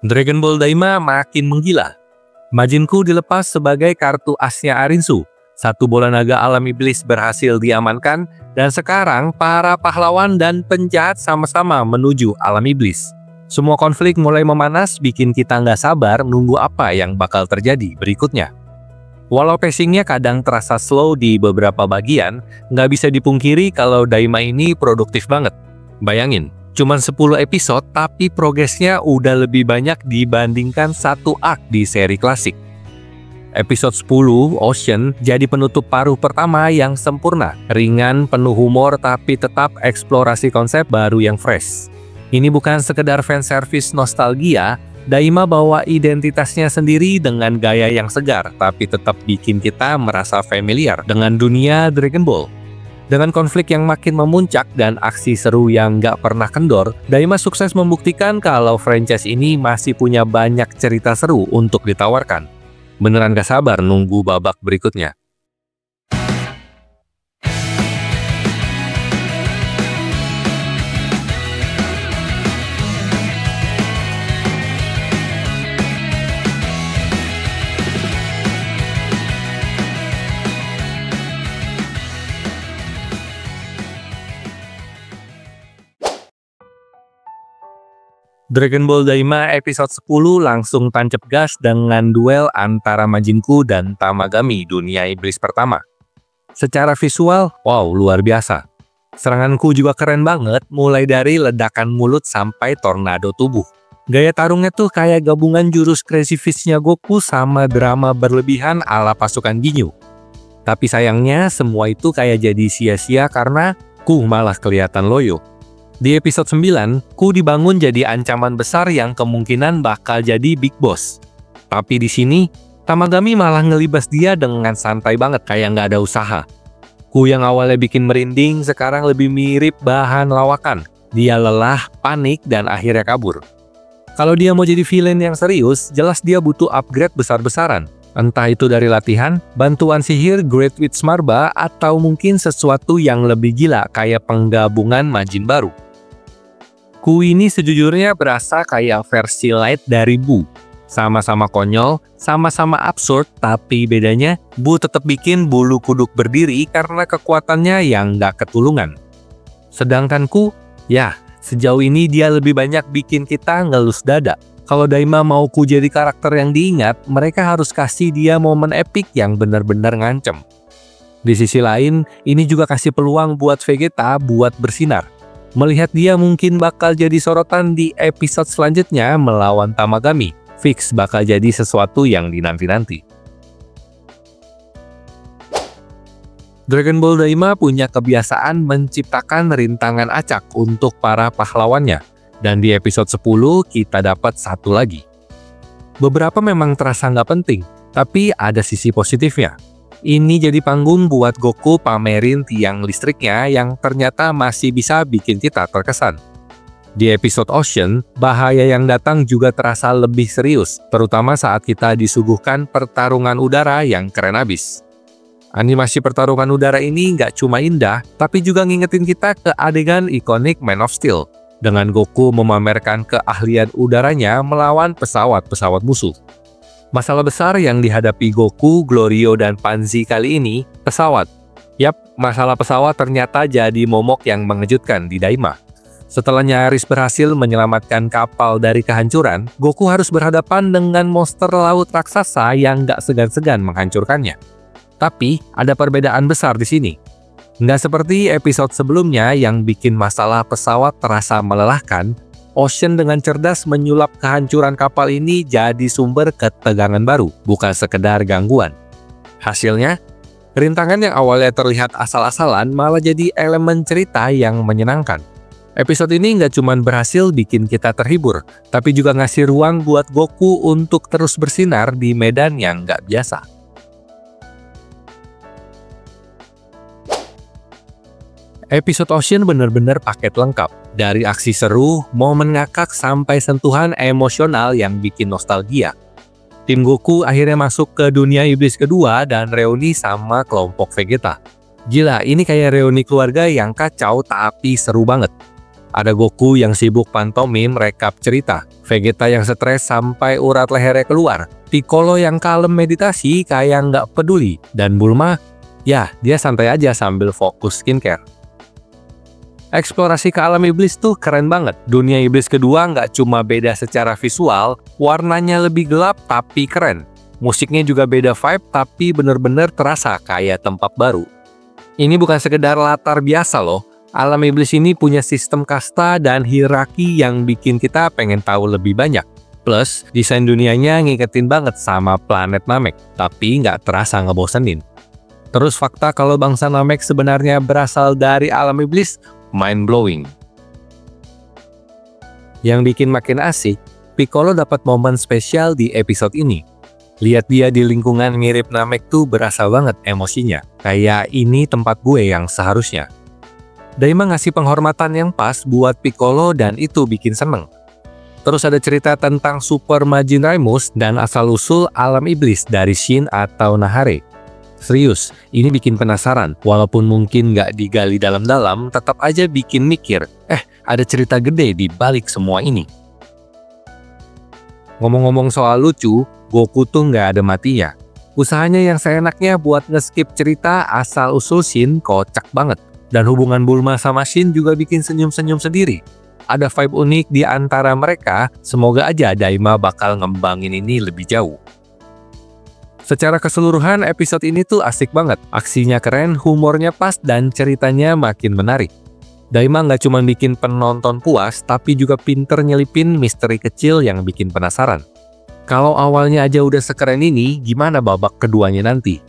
Dragon Ball Daima makin menggila. Majin Buu dilepas sebagai kartu asnya Arinsu. Satu bola naga alam iblis berhasil diamankan, dan sekarang para pahlawan dan penjahat sama-sama menuju alam iblis. Semua konflik mulai memanas, bikin kita nggak sabar nunggu apa yang bakal terjadi berikutnya. Walau pacingnya kadang terasa slow di beberapa bagian, nggak bisa dipungkiri kalau Daima ini produktif banget. Bayangin, cuman 10 episode tapi progresnya udah lebih banyak dibandingkan satu arc di seri klasik. Episode 10, Ocean, jadi penutup paruh pertama yang sempurna. Ringan, penuh humor, tapi tetap eksplorasi konsep baru yang fresh. Ini bukan sekedar fanservice nostalgia, Daima bawa identitasnya sendiri dengan gaya yang segar, tapi tetap bikin kita merasa familiar dengan dunia Dragon Ball. Dengan konflik yang makin memuncak dan aksi seru yang nggak pernah kendor, Daima sukses membuktikan kalau franchise ini masih punya banyak cerita seru untuk ditawarkan. Beneran gak sabar nunggu babak berikutnya. Dragon Ball Daima episode 10 langsung tancap gas dengan duel antara Majin Buu dan Tamagami dunia iblis pertama. Secara visual, wow, luar biasa. Serangan Buu juga keren banget, mulai dari ledakan mulut sampai tornado tubuh. Gaya tarungnya tuh kayak gabungan jurus Crazy Fish-nya Goku sama drama berlebihan ala pasukan Ginyu. Tapi sayangnya semua itu kayak jadi sia-sia karena Buu malah kelihatan loyo. Di episode 9, Buu dibangun jadi ancaman besar yang kemungkinan bakal jadi Big Boss. Tapi di sini, Tamagami malah ngelibas dia dengan santai banget kayak nggak ada usaha. Buu yang awalnya bikin merinding sekarang lebih mirip bahan lawakan. Dia lelah, panik, dan akhirnya kabur. Kalau dia mau jadi villain yang serius, jelas dia butuh upgrade besar-besaran. Entah itu dari latihan, bantuan sihir Great Witch Marba, atau mungkin sesuatu yang lebih gila kayak penggabungan Majin baru. Buu ini sejujurnya berasa kayak versi light dari Buu. Sama-sama konyol, sama-sama absurd, tapi bedanya Buu tetap bikin bulu kuduk berdiri karena kekuatannya yang nggak ketulungan. Sedangkan Buu, ya sejauh ini dia lebih banyak bikin kita ngelus dada. Kalau Daima mau Buu jadi karakter yang diingat, mereka harus kasih dia momen epik yang benar-benar ngancem. Di sisi lain, ini juga kasih peluang buat Vegeta buat bersinar. Melihat dia mungkin bakal jadi sorotan di episode selanjutnya melawan Tamagami, fix bakal jadi sesuatu yang dinanti-nanti. Dragon Ball Daima punya kebiasaan menciptakan rintangan acak untuk para pahlawannya, dan di episode 10 kita dapat satu lagi. Beberapa memang terasa nggak penting, tapi ada sisi positifnya. Ini jadi panggung buat Goku pamerin tiang listriknya yang ternyata masih bisa bikin kita terkesan. Di episode Ocean, bahaya yang datang juga terasa lebih serius, terutama saat kita disuguhkan pertarungan udara yang keren abis. Animasi pertarungan udara ini nggak cuma indah, tapi juga ngingetin kita ke adegan ikonik Man of Steel, dengan Goku memamerkan keahlian udaranya melawan pesawat-pesawat musuh. Masalah besar yang dihadapi Goku, Glorio, dan Panzi kali ini, pesawat. Yap, masalah pesawat ternyata jadi momok yang mengejutkan di Daima. Setelah nyaris berhasil menyelamatkan kapal dari kehancuran, Goku harus berhadapan dengan monster laut raksasa yang nggak segan-segan menghancurkannya. Tapi, ada perbedaan besar di sini. Nggak seperti episode sebelumnya yang bikin masalah pesawat terasa melelahkan, Ocean dengan cerdas menyulap kehancuran kapal ini jadi sumber ketegangan baru, bukan sekedar gangguan. Hasilnya, rintangan yang awalnya terlihat asal-asalan malah jadi elemen cerita yang menyenangkan. Episode ini nggak cuma berhasil bikin kita terhibur, tapi juga ngasih ruang buat Goku untuk terus bersinar di medan yang nggak biasa. Episode Ocean bener-bener paket lengkap. Dari aksi seru, momen ngakak, sampai sentuhan emosional yang bikin nostalgia. Tim Goku akhirnya masuk ke dunia iblis kedua dan reuni sama kelompok Vegeta. Gila, ini kayak reuni keluarga yang kacau tapi seru banget. Ada Goku yang sibuk pantomim rekap cerita, Vegeta yang stres sampai urat lehernya keluar, Piccolo yang kalem meditasi kayak nggak peduli, dan Bulma, ya dia santai aja sambil fokus skincare. Eksplorasi ke alam iblis tuh keren banget. Dunia iblis kedua nggak cuma beda secara visual, warnanya lebih gelap tapi keren. Musiknya juga beda vibe tapi bener-bener terasa kayak tempat baru. Ini bukan sekedar latar biasa loh. Alam iblis ini punya sistem kasta dan hierarki yang bikin kita pengen tahu lebih banyak. Plus, desain dunianya ngiketin banget sama planet Namek, tapi nggak terasa ngebosenin. Terus fakta kalau bangsa Namek sebenarnya berasal dari alam iblis, mind-blowing. Yang bikin makin asik, Piccolo dapat momen spesial di episode ini. Lihat dia di lingkungan mirip Namek tuh berasa banget emosinya. Kayak ini tempat gue yang seharusnya. Daima ngasih penghormatan yang pas buat Piccolo dan itu bikin seneng. Terus ada cerita tentang Super Majin Raimus dan asal-usul alam iblis dari Shin atau Nahare. Serius, ini bikin penasaran. Walaupun mungkin nggak digali dalam-dalam, tetap aja bikin mikir, ada cerita gede di balik semua ini. Ngomong-ngomong soal lucu, Goku tuh nggak ada matinya. Usahanya yang seenaknya buat nge-skip cerita asal-usul Shin kocak banget. Dan hubungan Bulma sama Shin juga bikin senyum-senyum sendiri. Ada vibe unik di antara mereka, semoga aja Daima bakal ngembangin ini lebih jauh. Secara keseluruhan episode ini tuh asik banget. Aksinya keren, humornya pas, dan ceritanya makin menarik. Daima nggak cuma bikin penonton puas, tapi juga pinter nyelipin misteri kecil yang bikin penasaran. Kalau awalnya aja udah sekeren ini, gimana babak keduanya nanti?